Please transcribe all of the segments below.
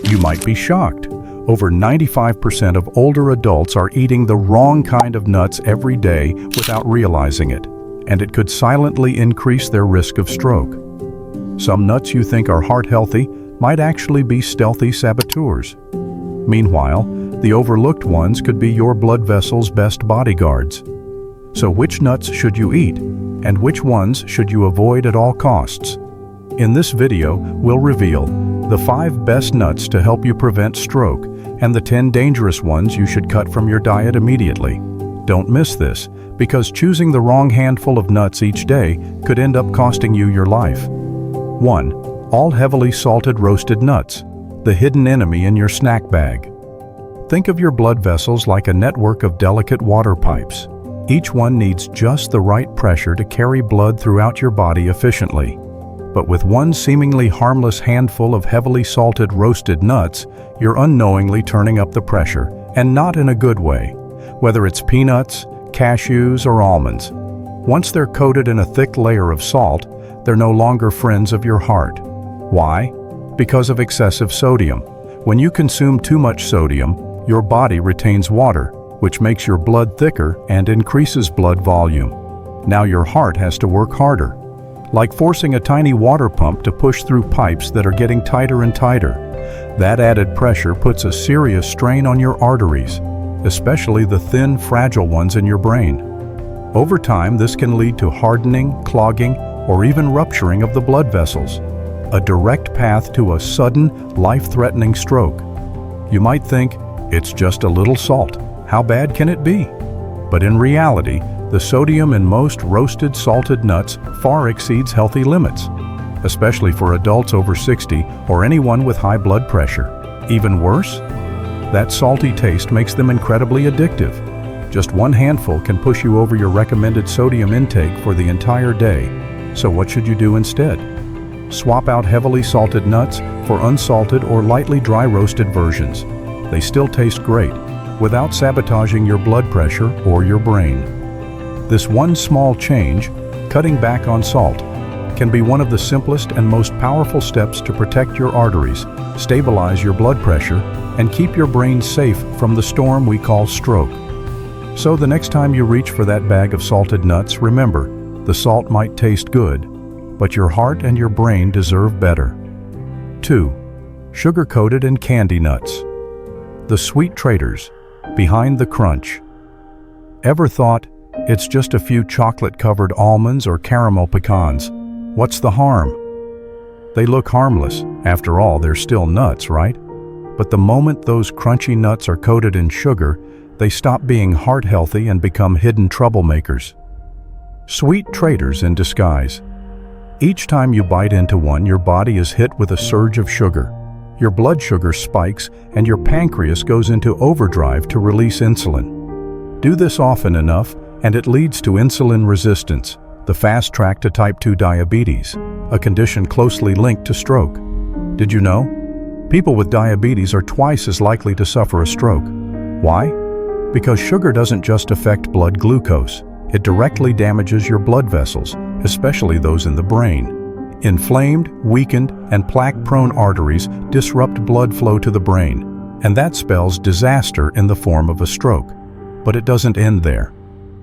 You might be shocked. Over 95% of older adults are eating the wrong kind of nuts every day without realizing it, and it could silently increase their risk of stroke. Some nuts you think are heart-healthy might actually be stealthy saboteurs. Meanwhile, the overlooked ones could be your blood vessel's best bodyguards. So which nuts should you eat, and which ones should you avoid at all costs? In this video, we'll reveal the 5 best nuts to help you prevent stroke and the 10 dangerous ones you should cut from your diet immediately. Don't miss this, because choosing the wrong handful of nuts each day could end up costing you your life. 1. All heavily salted roasted nuts, the hidden enemy in your snack bag. Think of your blood vessels like a network of delicate water pipes. Each one needs just the right pressure to carry blood throughout your body efficiently. But with one seemingly harmless handful of heavily salted roasted nuts, you're unknowingly turning up the pressure, and not in a good way. Whether it's peanuts, cashews, or almonds. Once they're coated in a thick layer of salt, they're no longer friends of your heart. Why? Because of excessive sodium. When you consume too much sodium, your body retains water, which makes your blood thicker and increases blood volume. Now your heart has to work harder. Like forcing a tiny water pump to push through pipes that are getting tighter and tighter. That added pressure puts a serious strain on your arteries, especially the thin, fragile ones in your brain. Over time, this can lead to hardening, clogging, or even rupturing of the blood vessels, a direct path to a sudden, life-threatening stroke. You might think, it's just a little salt. How bad can it be? But in reality, the sodium in most roasted salted nuts far exceeds healthy limits, especially for adults over 60 or anyone with high blood pressure. Even worse, that salty taste makes them incredibly addictive. Just one handful can push you over your recommended sodium intake for the entire day. So what should you do instead? Swap out heavily salted nuts for unsalted or lightly dry roasted versions. They still taste great, without sabotaging your blood pressure or your brain. This one small change, cutting back on salt, can be one of the simplest and most powerful steps to protect your arteries, stabilize your blood pressure, and keep your brain safe from the storm we call stroke. So the next time you reach for that bag of salted nuts, remember, the salt might taste good, but your heart and your brain deserve better. 2. Sugar-coated and candy nuts. The sweet traitors, behind the crunch. Ever thought, it's just a few chocolate-covered almonds or caramel pecans? What's the harm? They look harmless. After all, they're still nuts, right? But the moment those crunchy nuts are coated in sugar, they stop being heart-healthy and become hidden troublemakers. Sweet traitors in disguise. Each time you bite into one, your body is hit with a surge of sugar. Your blood sugar spikes and your pancreas goes into overdrive to release insulin. Do this often enough, and it leads to insulin resistance, the fast track to type 2 diabetes, a condition closely linked to stroke. Did you know? People with diabetes are twice as likely to suffer a stroke. Why? Because sugar doesn't just affect blood glucose. It directly damages your blood vessels, especially those in the brain. Inflamed, weakened, and plaque-prone arteries disrupt blood flow to the brain, and that spells disaster in the form of a stroke. But it doesn't end there.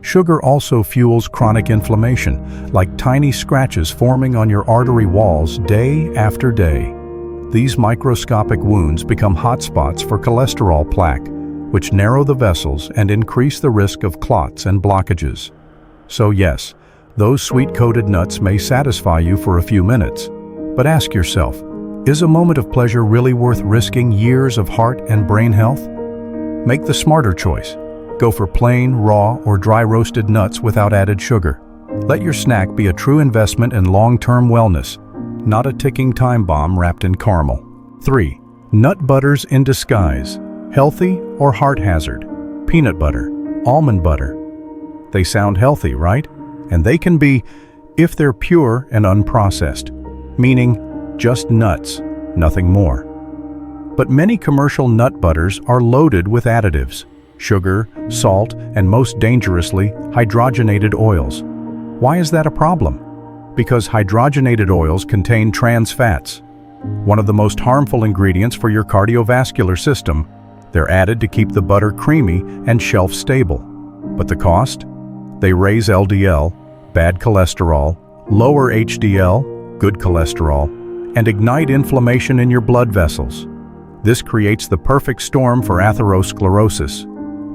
Sugar also fuels chronic inflammation, like tiny scratches forming on your artery walls day after day. These microscopic wounds become hotspots for cholesterol plaque, which narrow the vessels and increase the risk of clots and blockages. So yes, those sweet-coated nuts may satisfy you for a few minutes, but ask yourself, is a moment of pleasure really worth risking years of heart and brain health? Make the smarter choice. Go for plain, raw, or dry-roasted nuts without added sugar. Let your snack be a true investment in long-term wellness, not a ticking time bomb wrapped in caramel. 3. Nut butters in disguise. Healthy or heart hazard? Peanut butter, almond butter. They sound healthy, right? And they can be, if they're pure and unprocessed, meaning just nuts, nothing more. But many commercial nut butters are loaded with additives. Sugar, salt, and most dangerously, hydrogenated oils. Why is that a problem? Because hydrogenated oils contain trans fats. one of the most harmful ingredients for your cardiovascular system. They're added to keep the butter creamy and shelf-stable. But the cost? They raise LDL, bad cholesterol, lower HDL, good cholesterol, and ignite inflammation in your blood vessels. This creates the perfect storm for atherosclerosis,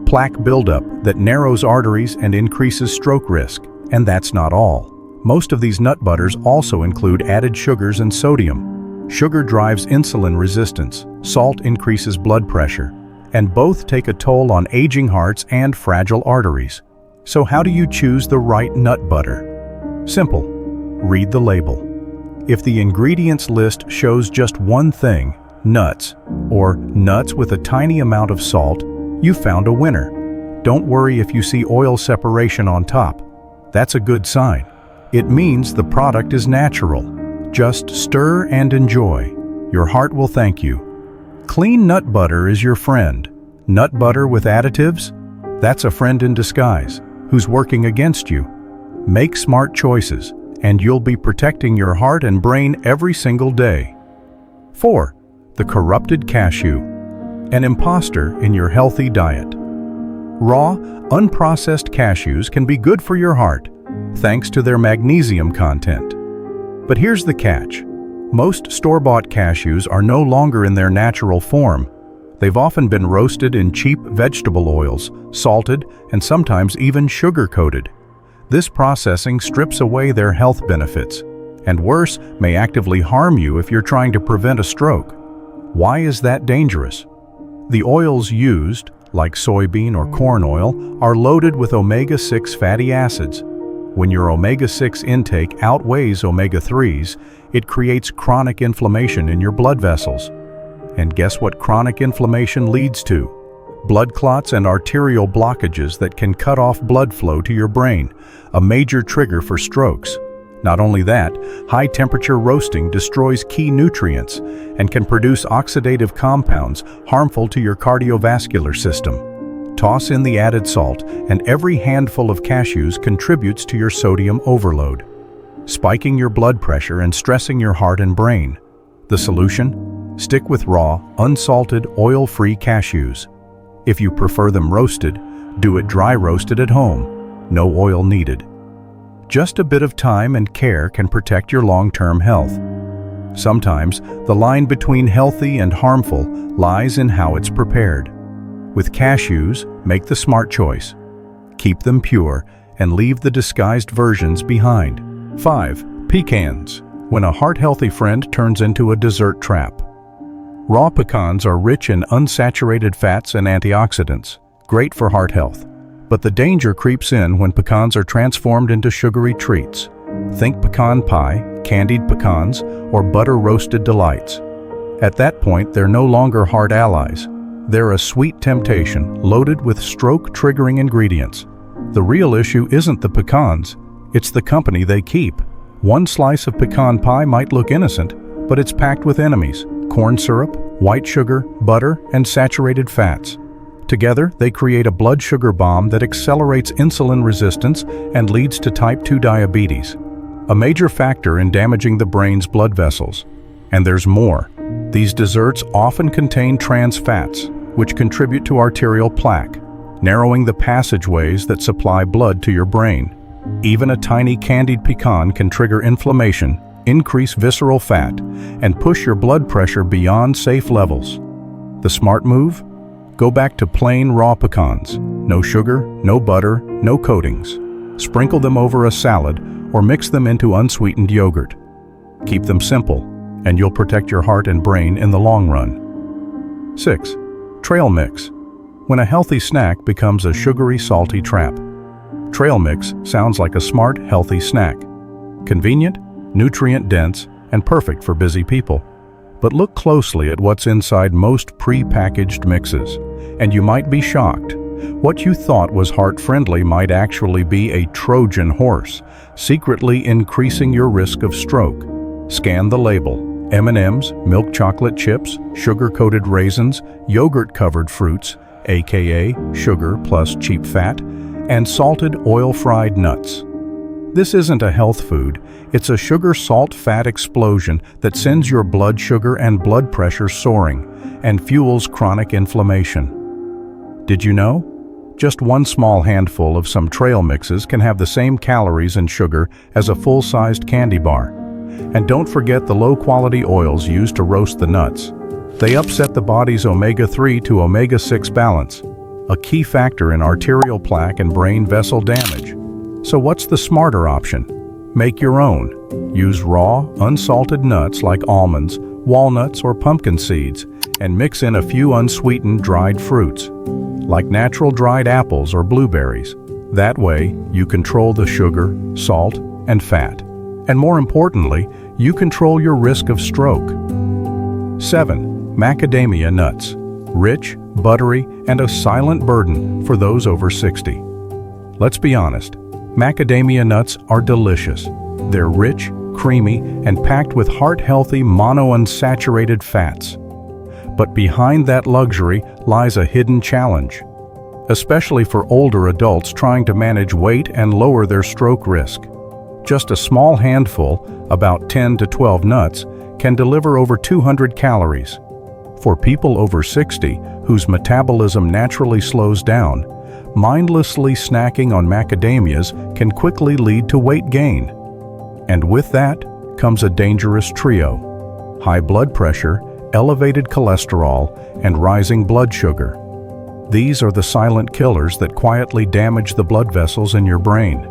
plaque buildup that narrows arteries and increases stroke risk. And that's not all. Most of these nut butters also include added sugars and sodium. Sugar drives insulin resistance, salt increases blood pressure, and both take a toll on aging hearts and fragile arteries. So how do you choose the right nut butter? Simple. Read the label. If the ingredients list shows just one thing, nuts, or nuts with a tiny amount of salt, you found a winner. Don't worry if you see oil separation on top. That's a good sign. It means the product is natural. Just stir and enjoy. Your heart will thank you. Clean nut butter is your friend. Nut butter with additives? That's a friend in disguise, who's working against you. Make smart choices, and you'll be protecting your heart and brain every single day. 4. The corrupted cashew. An imposter in your healthy diet. Raw, unprocessed cashews can be good for your heart, thanks to their magnesium content. But here's the catch. Most store-bought cashews are no longer in their natural form. They've often been roasted in cheap vegetable oils, salted, and sometimes even sugar-coated. This processing strips away their health benefits, and worse, may actively harm you if you're trying to prevent a stroke. Why is that dangerous? The oils used, like soybean or corn oil, are loaded with omega-6 fatty acids. When your omega-6 intake outweighs omega-3s, it creates chronic inflammation in your blood vessels. And guess what chronic inflammation leads to? Blood clots and arterial blockages that can cut off blood flow to your brain, a major trigger for strokes. Not only that, high-temperature roasting destroys key nutrients and can produce oxidative compounds harmful to your cardiovascular system. Toss in the added salt, and every handful of cashews contributes to your sodium overload, spiking your blood pressure and stressing your heart and brain. The solution? Stick with raw, unsalted, oil-free cashews. If you prefer them roasted, do it dry roasted at home. No oil needed. Just a bit of time and care can protect your long-term health. Sometimes, the line between healthy and harmful lies in how it's prepared. With cashews, make the smart choice. Keep them pure and leave the disguised versions behind. 5. Pecans. When a heart-healthy friend turns into a dessert trap. Raw pecans are rich in unsaturated fats and antioxidants, great for heart health. But the danger creeps in when pecans are transformed into sugary treats. Think pecan pie, candied pecans, or butter-roasted delights. At that point, they're no longer heart allies. They're a sweet temptation loaded with stroke-triggering ingredients. The real issue isn't the pecans, it's the company they keep. One slice of pecan pie might look innocent, but it's packed with enemies: corn syrup, white sugar, butter, and saturated fats. Together, they create a blood sugar bomb that accelerates insulin resistance and leads to type 2 diabetes, a major factor in damaging the brain's blood vessels. And there's more. These desserts often contain trans fats, which contribute to arterial plaque, narrowing the passageways that supply blood to your brain. Even a tiny candied pecan can trigger inflammation, increase visceral fat, and push your blood pressure beyond safe levels. The smart move? Go back to plain raw pecans. No sugar, no butter, no coatings. Sprinkle them over a salad or mix them into unsweetened yogurt. Keep them simple, and you'll protect your heart and brain in the long run. 6. Trail mix. When a healthy snack becomes a sugary, salty trap. Trail mix sounds like a smart, healthy snack. Convenient, nutrient-dense, and perfect for busy people. But look closely at what's inside most pre-packaged mixes, and you might be shocked. What you thought was heart-friendly might actually be a Trojan horse, secretly increasing your risk of stroke. Scan the label. M&Ms, milk chocolate chips, sugar-coated raisins, yogurt-covered fruits, aka sugar plus cheap fat, and salted oil-fried nuts. This isn't a health food, it's a sugar-salt-fat explosion that sends your blood sugar and blood pressure soaring and fuels chronic inflammation. Did you know? Just one small handful of some trail mixes can have the same calories and sugar as a full-sized candy bar. And don't forget the low-quality oils used to roast the nuts. They upset the body's omega-3 to omega-6 balance, a key factor in arterial plaque and brain vessel damage. So what's the smarter option? Make your own. Use raw, unsalted nuts like almonds, walnuts, or pumpkin seeds, and mix in a few unsweetened dried fruits, like natural dried apples or blueberries. That way, you control the sugar, salt, and fat. And more importantly, you control your risk of stroke. 7. Macadamia nuts. Rich, buttery, and a silent burden for those over 60. Let's be honest, macadamia nuts are delicious. They're rich, creamy, and packed with heart-healthy monounsaturated fats. But behind that luxury lies a hidden challenge, especially for older adults trying to manage weight and lower their stroke risk. Just a small handful, about 10 to 12 nuts, can deliver over 200 calories. For people over 60 whose metabolism naturally slows down, mindlessly snacking on macadamias can quickly lead to weight gain. And with that comes a dangerous trio: high blood pressure, elevated cholesterol, and rising blood sugar. These are the silent killers that quietly damage the blood vessels in your brain.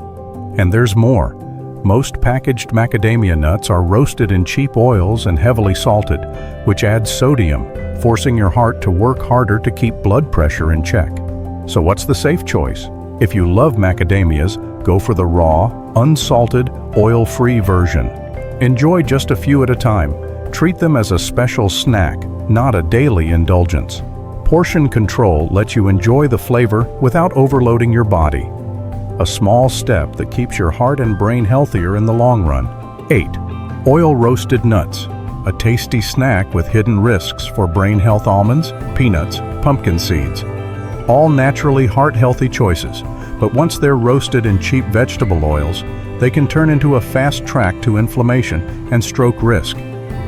And there's more. Most packaged macadamia nuts are roasted in cheap oils and heavily salted, which adds sodium, forcing your heart to work harder to keep blood pressure in check. So what's the safe choice? If you love macadamias, go for the raw, unsalted, oil-free version. Enjoy just a few at a time. Treat them as a special snack, not a daily indulgence. Portion control lets you enjoy the flavor without overloading your body. A small step that keeps your heart and brain healthier in the long run. 8. Oil-roasted nuts. A tasty snack with hidden risks for brain health: almonds, peanuts, pumpkin seeds. All naturally heart-healthy choices, but once they're roasted in cheap vegetable oils, they can turn into a fast track to inflammation and stroke risk.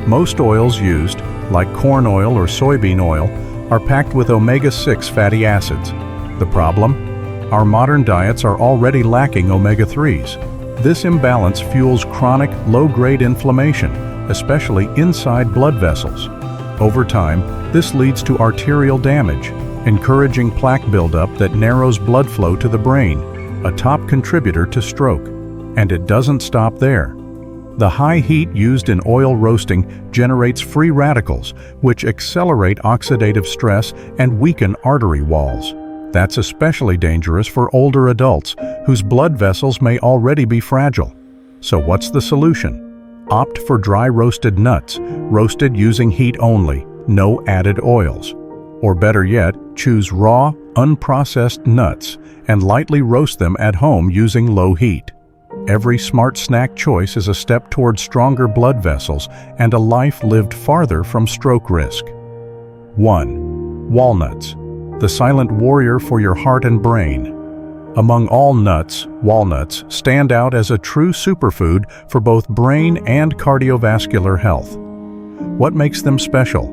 Most oils used, like corn oil or soybean oil, are packed with omega-6 fatty acids. The problem? Our modern diets are already lacking omega-3s. This imbalance fuels chronic, low-grade inflammation, especially inside blood vessels. Over time, this leads to arterial damage, encouraging plaque buildup that narrows blood flow to the brain, a top contributor to stroke. And it doesn't stop there. The high heat used in oil roasting generates free radicals, which accelerate oxidative stress and weaken artery walls. That's especially dangerous for older adults whose blood vessels may already be fragile. So what's the solution? Opt for dry roasted nuts, roasted using heat only, no added oils. Or better yet, choose raw, unprocessed nuts and lightly roast them at home using low heat. Every smart snack choice is a step toward stronger blood vessels and a life lived farther from stroke risk. 1. Walnuts. The silent warrior for your heart and brain. Among all nuts, walnuts stand out as a true superfood for both brain and cardiovascular health. What makes them special?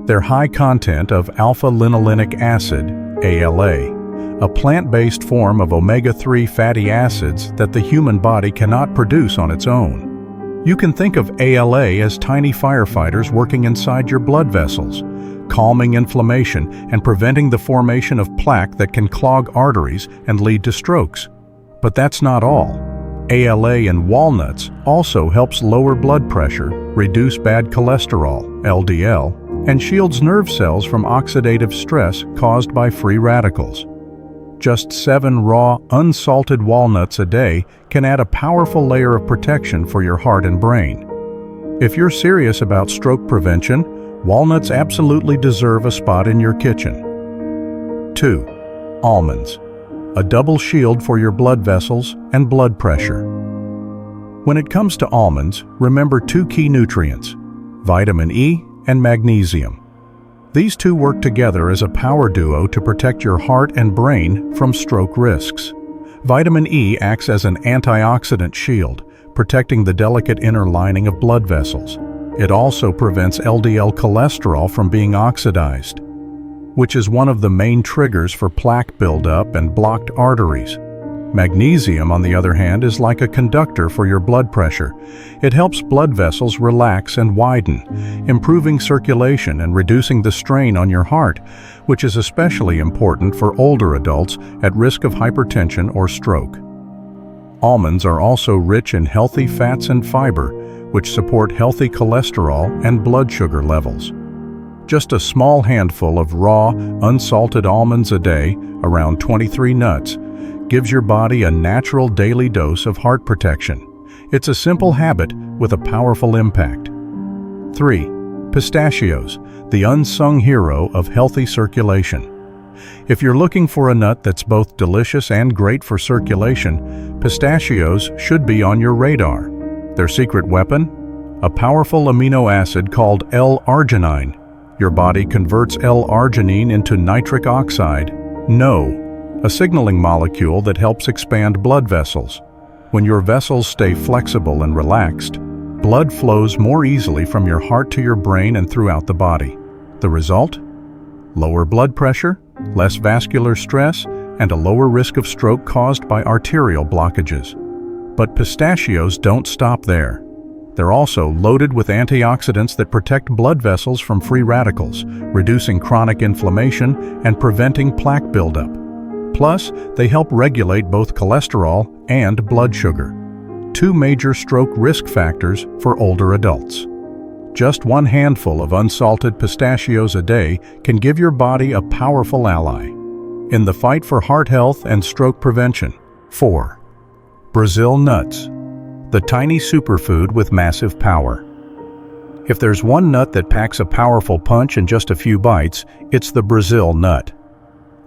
Their high content of alpha-linolenic acid, ALA, a plant-based form of omega-3 fatty acids that the human body cannot produce on its own. You can think of ALA as tiny firefighters working inside your blood vessels, calming inflammation and preventing the formation of plaque that can clog arteries and lead to strokes. But that's not all. ALA in walnuts also helps lower blood pressure, reduce bad cholesterol, LDL, and shields nerve cells from oxidative stress caused by free radicals. Just 7 raw, unsalted walnuts a day can add a powerful layer of protection for your heart and brain. If you're serious about stroke prevention, walnuts absolutely deserve a spot in your kitchen. 2. Almonds. A double shield for your blood vessels and blood pressure. When it comes to almonds, remember 2 key nutrients: vitamin E and magnesium. These 2 work together as a power duo to protect your heart and brain from stroke risks. Vitamin E acts as an antioxidant shield, protecting the delicate inner lining of blood vessels. It also prevents LDL cholesterol from being oxidized, which is one of the main triggers for plaque buildup and blocked arteries. Magnesium, on the other hand, is like a conductor for your blood pressure. It helps blood vessels relax and widen, improving circulation and reducing the strain on your heart, which is especially important for older adults at risk of hypertension or stroke. Almonds are also rich in healthy fats and fiber, which support healthy cholesterol and blood sugar levels. Just a small handful of raw, unsalted almonds a day, around 23 nuts, gives your body a natural daily dose of heart protection. It's a simple habit with a powerful impact. 3. Pistachios, the unsung hero of healthy circulation. If you're looking for a nut that's both delicious and great for circulation, pistachios should be on your radar. Their secret weapon? A powerful amino acid called L-arginine. Your body converts L-arginine into nitric oxide, NO, a signaling molecule that helps expand blood vessels. When your vessels stay flexible and relaxed, blood flows more easily from your heart to your brain and throughout the body. The result? Lower blood pressure, less vascular stress, and a lower risk of stroke caused by arterial blockages. But pistachios don't stop there. They're also loaded with antioxidants that protect blood vessels from free radicals, reducing chronic inflammation and preventing plaque buildup. Plus, they help regulate both cholesterol and blood sugar, two major stroke risk factors for older adults. Just one handful of unsalted pistachios a day can give your body a powerful ally in the fight for heart health and stroke prevention. 4. Brazil nuts, the tiny superfood with massive power. If there's one nut that packs a powerful punch in just a few bites, it's the Brazil nut.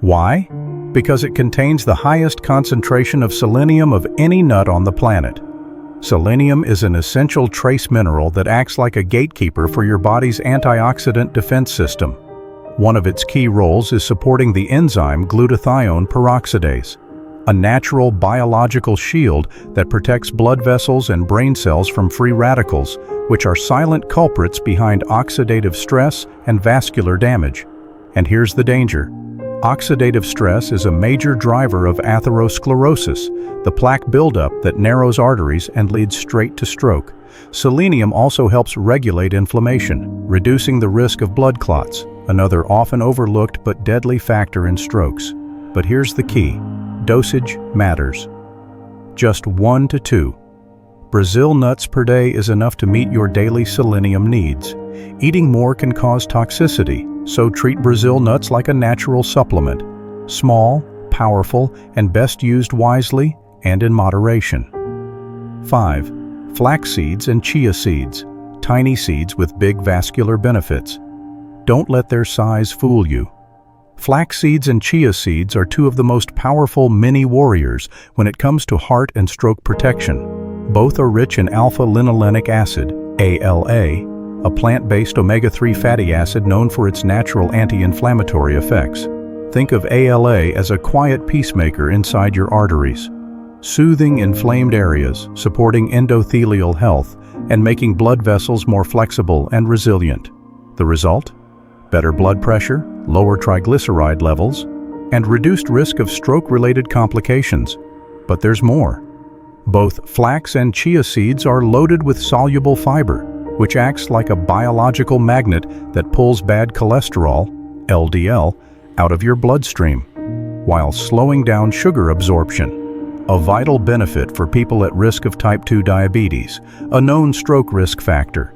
Why? Because it contains the highest concentration of selenium of any nut on the planet. Selenium is an essential trace mineral that acts like a gatekeeper for your body's antioxidant defense system. One of its key roles is supporting the enzyme glutathione peroxidase, a natural biological shield that protects blood vessels and brain cells from free radicals, which are silent culprits behind oxidative stress and vascular damage. And here's the danger. Oxidative stress is a major driver of atherosclerosis, the plaque buildup that narrows arteries and leads straight to stroke. Selenium also helps regulate inflammation, reducing the risk of blood clots, another often overlooked but deadly factor in strokes. But here's the key. Dosage matters. Just 1 to 2 Brazil nuts per day is enough to meet your daily selenium needs. Eating more can cause toxicity, so treat Brazil nuts like a natural supplement. Small, powerful, and best used wisely and in moderation. 5. Flax seeds and chia seeds, tiny seeds with big vascular benefits. Don't let their size fool you. Flax seeds and chia seeds are two of the most powerful mini warriors when it comes to heart and stroke protection. Both are rich in alpha-linolenic acid, ALA, a plant-based omega-3 fatty acid known for its natural anti-inflammatory effects. Think of ALA as a quiet peacemaker inside your arteries, soothing inflamed areas, supporting endothelial health, and making blood vessels more flexible and resilient. The result? Better blood pressure, lower triglyceride levels, and reduced risk of stroke-related complications. But there's more. Both flax and chia seeds are loaded with soluble fiber, which acts like a biological magnet that pulls bad cholesterol, LDL, out of your bloodstream, while slowing down sugar absorption, a vital benefit for people at risk of type 2 diabetes, a known stroke risk factor.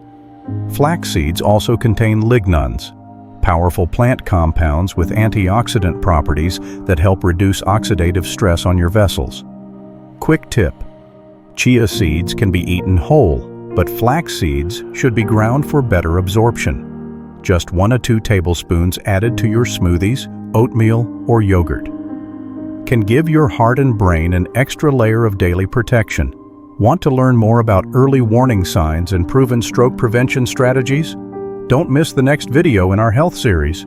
Flax seeds also contain lignans, powerful plant compounds with antioxidant properties that help reduce oxidative stress on your vessels. Quick tip: chia seeds can be eaten whole, but flax seeds should be ground for better absorption. Just 1 to 2 tablespoons added to your smoothies, oatmeal, or yogurt can give your heart and brain an extra layer of daily protection. Want to learn more about early warning signs and proven stroke prevention strategies? Don't miss the next video in our health series.